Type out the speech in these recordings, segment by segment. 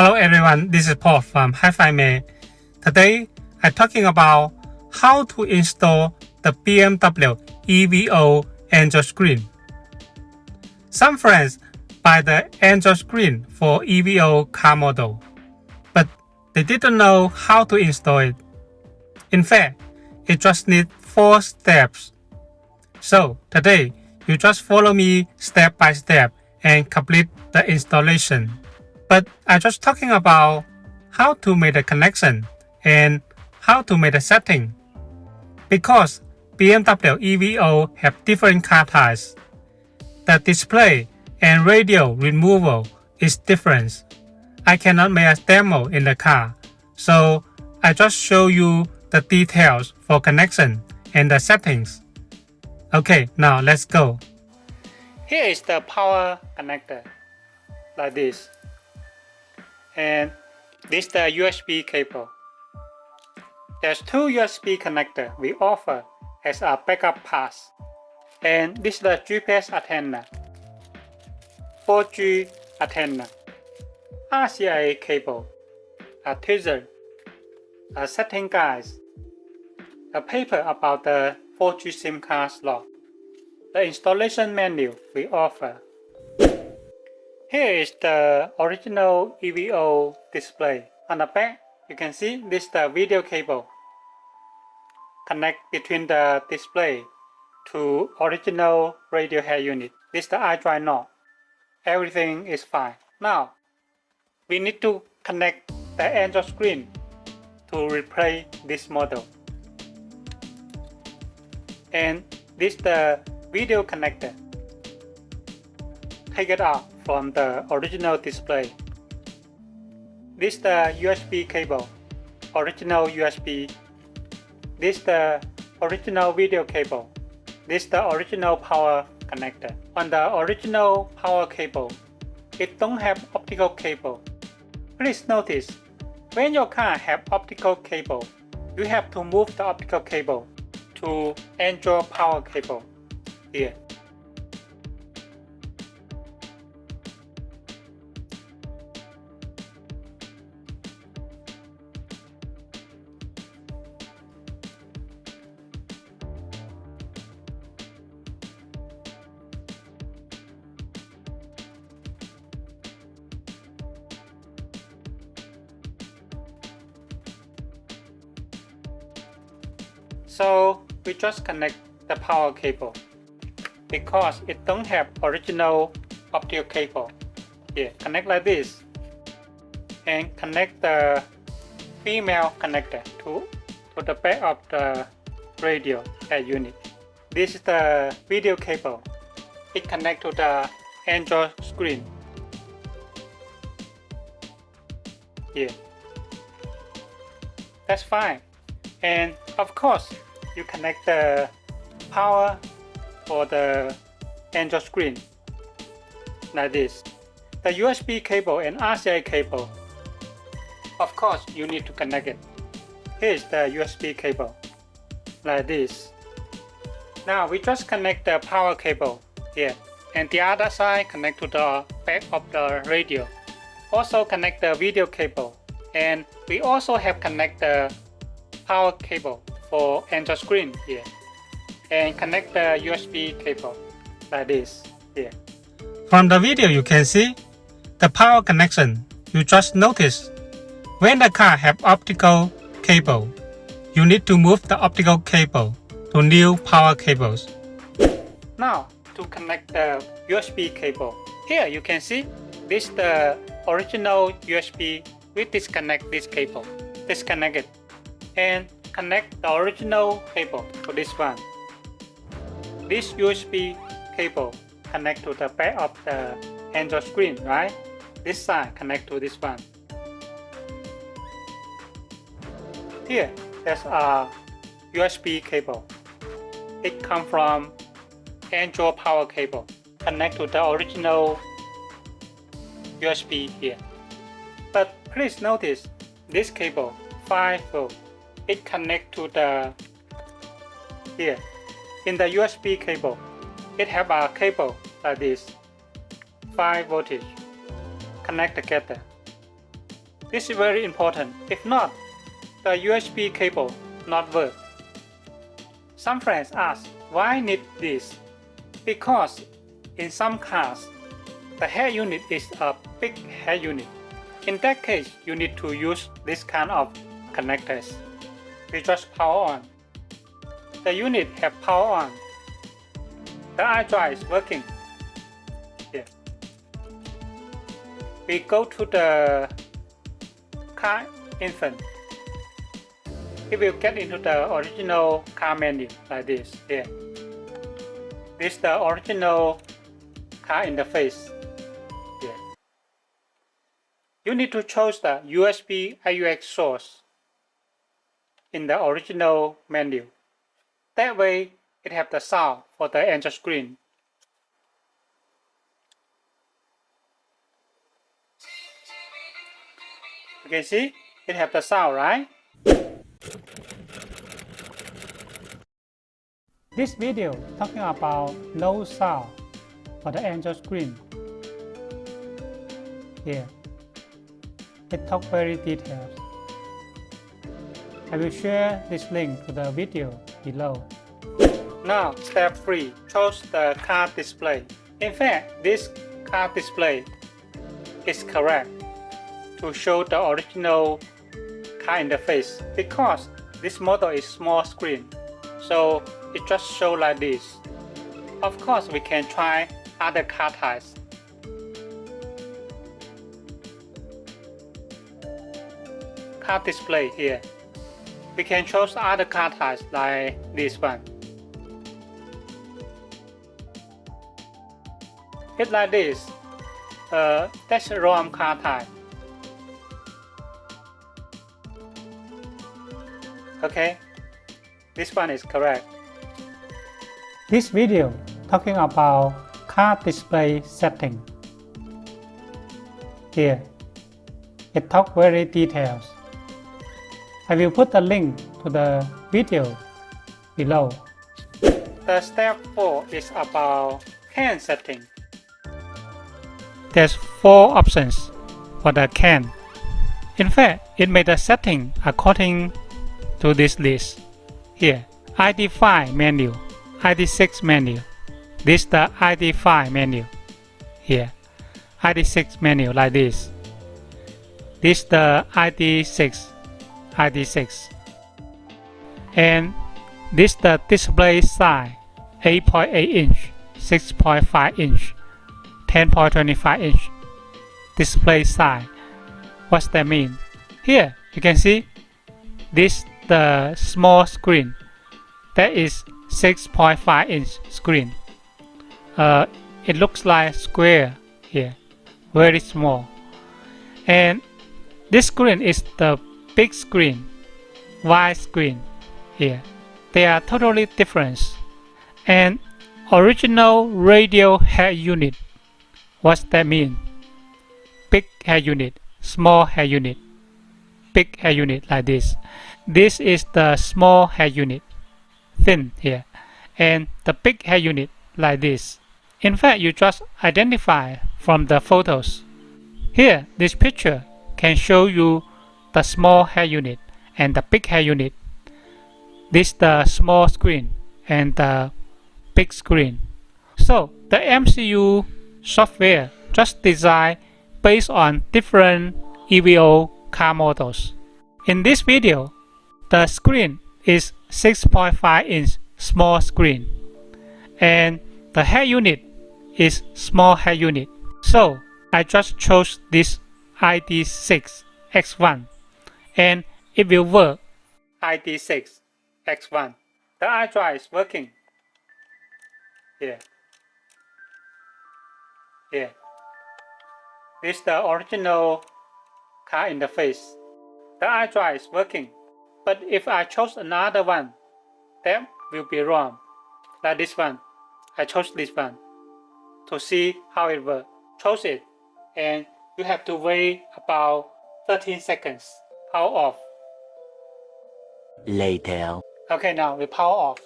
Hello everyone, this is Paul from Hi-Fi May. Today, I'm talking about how to install the BMW EVO Android screen. Some friends buy the Android screen for EVO car model, but they didn't know how to install it. In fact, it just needs 4 steps. So today, you just follow me step by step and complete the installation. But I'm just talking about how to make the connection and how to make the setting. Because BMW EVO have different car types, the display and radio removal is different. I cannot make a demo in the car, so I just show you the details for connection and the settings. Okay, now let's go. Here is the power connector, like this. And this is the USB cable. There's 2 USB connectors we offer as a backup pass. And this is the GPS antenna, 4G antenna, RCA cable, a tweezer, a setting guide, a paper about the 4G SIM card slot, the installation menu we offer. Here is the original EVO display. On the back, you can see this is the video cable. Connect between the display to original radio head unit. This is the iDrive knob. Everything is fine. Now, we need to connect the Android screen to replace this model. And this is the video connector. Take it out from the original display. This is the USB cable, original USB. This is the original video cable. This is the original power connector. On the original power cable, it don't have optical cable. Please notice, when your car have optical cable, you have to move the optical cable to Android power cable here. So we just connect the power cable because it don't have original optical cable. Here, connect like this and connect the female connector to the back of the radio head unit. This is the video cable. It connects to the Android screen. Here. That's fine. And of course, you connect the power for the Android screen like this. The USB cable and RCA cable, of course, you need to connect it. Here's the USB cable like this. Now we just connect the power cable here, and the other side connect to the back of the radio. Also connect the video cable, and we also have connect the power cable for Android screen here, and connect the USB cable like this here. From the video you can see the power connection. You just notice when the car have optical cable, you need to move the optical cable to new power cables. Now to connect the USB cable, here you can see this is the original USB. We disconnect this cable, disconnect it, and connect the original cable to this one. This USB cable connect to the back of the Android screen, right? This side connect to this one. Here, there's a USB cable. It comes from Android power cable. Connect to the original USB here. But please notice this cable 5 volt. It connect to the here. In the USB cable, it have a cable like this, 5 voltage, connect together. This is very important. If not, the USB cable not work. Some friends ask, why need this? Because in some cars, the head unit is a big head unit. In that case, you need to use this kind of connectors. We just power on. The unit have power on. The iDrive is working. Here. We go to the car info. It will get into the original car menu like this. Here. This is the original car interface. Here. You need to choose the USB AUX source in the original menu. That way, it have the sound for the Android screen. You can see it have the sound, right? This video talking about no sound for the Android screen. Here, it talk very detailed. I will share this link to the video below. Now, step 3. Choose the car display. In fact, this car display is correct to show the original car interface because this model is small screen, so it just show like this. Of course, we can try other car types. Car display here. We can choose other car types like this one. It's like this. That's a ROM car type. Okay, this one is correct. This video talking about car display setting. Here, it talk very details. I will put the link to the video below. The step 4 is about CAN setting. There's 4 options for the CAN. In fact, it made a setting according to this list. Here, ID5 menu, ID6 menu. This is the ID5 menu. Here, ID6 menu like this. This is the ID6. And this is the display size 8.8 inch, 6.5 inch, 10.25 inch display size. What's that mean? Here you can see this the small screen. That is 6.5 inch screen. It looks like square here, very small. And this screen is the big screen, wide screen here. They are totally different. And original radio head unit. What's that mean? Big head unit, small head unit, big head unit like this. This is the small head unit, thin here, and the big head unit like this. In fact, you just identify from the photos. Here, this picture can show you the small head unit and the big head unit. This is the small screen and the big screen. So the MCU software just designed based on different EVO car models. In this video, the screen is 6.5 inch small screen and the head unit is small head unit. So I just chose this ID6 X1 and it will work. ID6 X1. The iDrive is working. Here. Here. This is the original car interface. The iDrive is working. But if I chose another one, that will be wrong. Like this one. I chose this one to see how it works. Choose it and you have to wait about 13 seconds. Power off. Later. Okay, now we power off.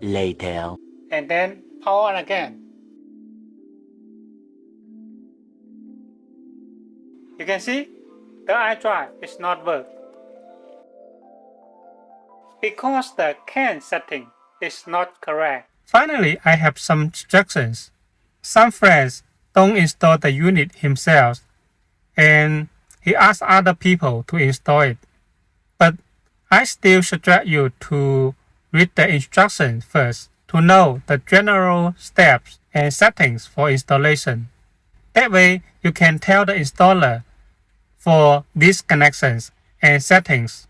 Later. And then power on again. You can see the iDrive is not work because the CAN setting is not correct. Finally, I have some suggestions. Some friends don't install the unit himself and he asks other people to install it. But I still suggest you to read the instructions first to know the general steps and settings for installation. That way, you can tell the installer for these connections and settings